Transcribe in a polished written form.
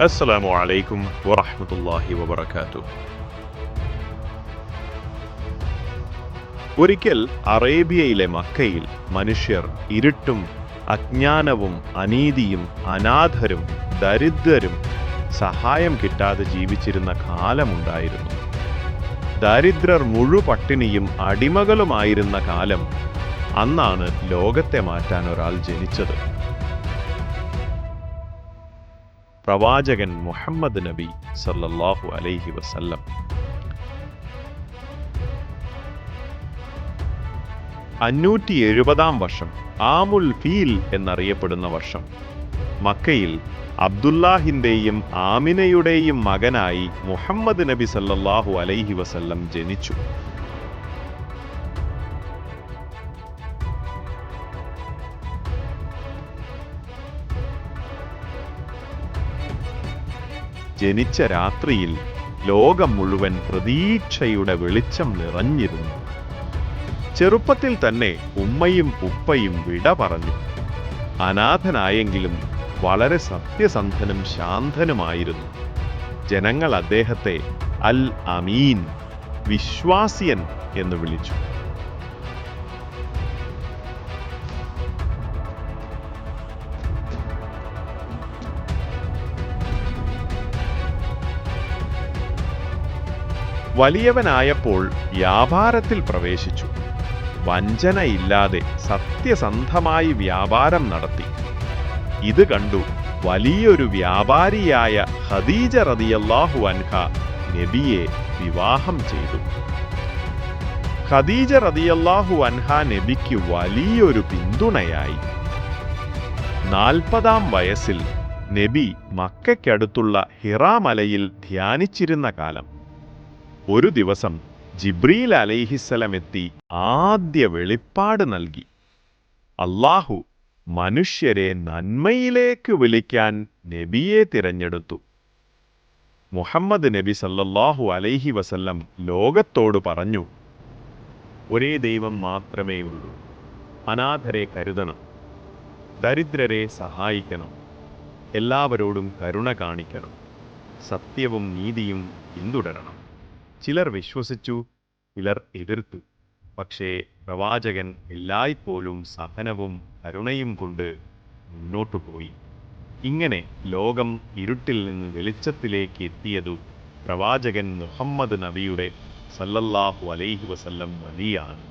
അസ്സലാമു അലൈക്കും വറഹ്മത്തുള്ളാഹി വബറകാതുഹു. ഒരിക്കൽ അറേബ്യയിലെ മക്കയിൽ മനുഷ്യർ ഇരുട്ടും അജ്ഞാനവും അനീതിയും അനാഥരും ദരിദ്രരും സഹായം കിട്ടാതെ ജീവിച്ചിരുന്ന കാലമുണ്ടായിരുന്നു. ദരിദ്രർ മുഴുപട്ടിണിയും അടിമകളുമായിരുന്ന കാലം. അന്നാണ് ലോകത്തെ മാറ്റാൻ ഒരാൾ ജനിച്ചത്. പ്രവാചകൻ മുഹമ്മദ് നബി സല്ലല്ലാഹു അലൈഹി വസല്ലം. 570 വർഷം, ആമുൽ ഫീൽ എന്നറിയപ്പെടുന്ന വർഷം, മക്കയിൽ അബ്ദുല്ലാഹിന്റെയും ആമിനയുടെയും മകനായി മുഹമ്മദ് നബി സല്ലല്ലാഹു അലൈഹി വസല്ലം ജനിച്ചു. ജനിച്ച രാത്രിയിൽ ലോകം മുഴുവൻ പ്രതീക്ഷയുടെ വെളിച്ചം നിറഞ്ഞിരുന്നു. ചെറുപ്പത്തിൽ തന്നെ ഉമ്മയും ഉപ്പയും വിട പറഞ്ഞു. അനാഥനായെങ്കിലും വളരെ സത്യസന്ധനും ശാന്തനുമായിരുന്നു. ജനങ്ങൾ അദ്ദേഹത്തെ അൽ അമീൻ, വിശ്വാസിയൻ എന്ന് വിളിച്ചു. വലിയവനായപ്പോൾ വ്യാപാരത്തിൽ പ്രവേശിച്ചു. വഞ്ചനയില്ലാതെ സത്യസന്ധമായി വ്യാപാരം നടത്തി. ഇത് കണ്ടു വലിയൊരു വ്യാപാരിയായ ഖദീജ റളിയല്ലാഹു അൻഹ നബിയെ വിവാഹം ചെയ്തു. ഖദീജ റളിയല്ലാഹു അൻഹ നബിക്ക് വലിയൊരു പിന്തുണയായി. 40-ാം വയസ്സിൽ നബി മക്കയ്ക്കടുത്തുള്ള ഹിറാ മലയിൽ ധ്യാനിച്ചിരുന്ന കാലം. ഒരു ദിവസം ജിബ്രീൽ അലൈഹിസ്സലാം എത്തി ആദ്യ വെളിപ്പാട് നൽകി. അല്ലാഹു മനുഷ്യരെ നന്മയിലേക്ക് വിളിക്കാൻ നബിയെ തിരഞ്ഞെടുത്തു. മുഹമ്മദ് നബി സല്ലല്ലാഹു അലൈഹി വസല്ലം ലോകത്തോട് പറഞ്ഞു: ഒരേ ദൈവം മാത്രമേ ഉള്ളൂ. അനാഥരെ കരുതണം, ദരിദ്രരെ സഹായിക്കണം, എല്ലാവരോടും കരുണ കാണിക്കണം, സത്യവും നീതിയും പിന്തുടരണം. ചിലർ വിശ്വസിച്ചു, ചിലർ എതിർത്തു. പക്ഷേ പ്രവാചകൻ എല്ലായ്പ്പോഴും സഹനവും കരുണയും കൊണ്ട് മുന്നോട്ടു പോയി. ഇങ്ങനെ ലോകം ഇരുട്ടിൽ നിന്ന് വെളിച്ചത്തിലേക്ക് എത്തിയതു പ്രവാചകൻ മുഹമ്മദ് നബിയുടെ സല്ലല്ലാഹു അലൈഹി വസല്ലം വഴിയാണ്.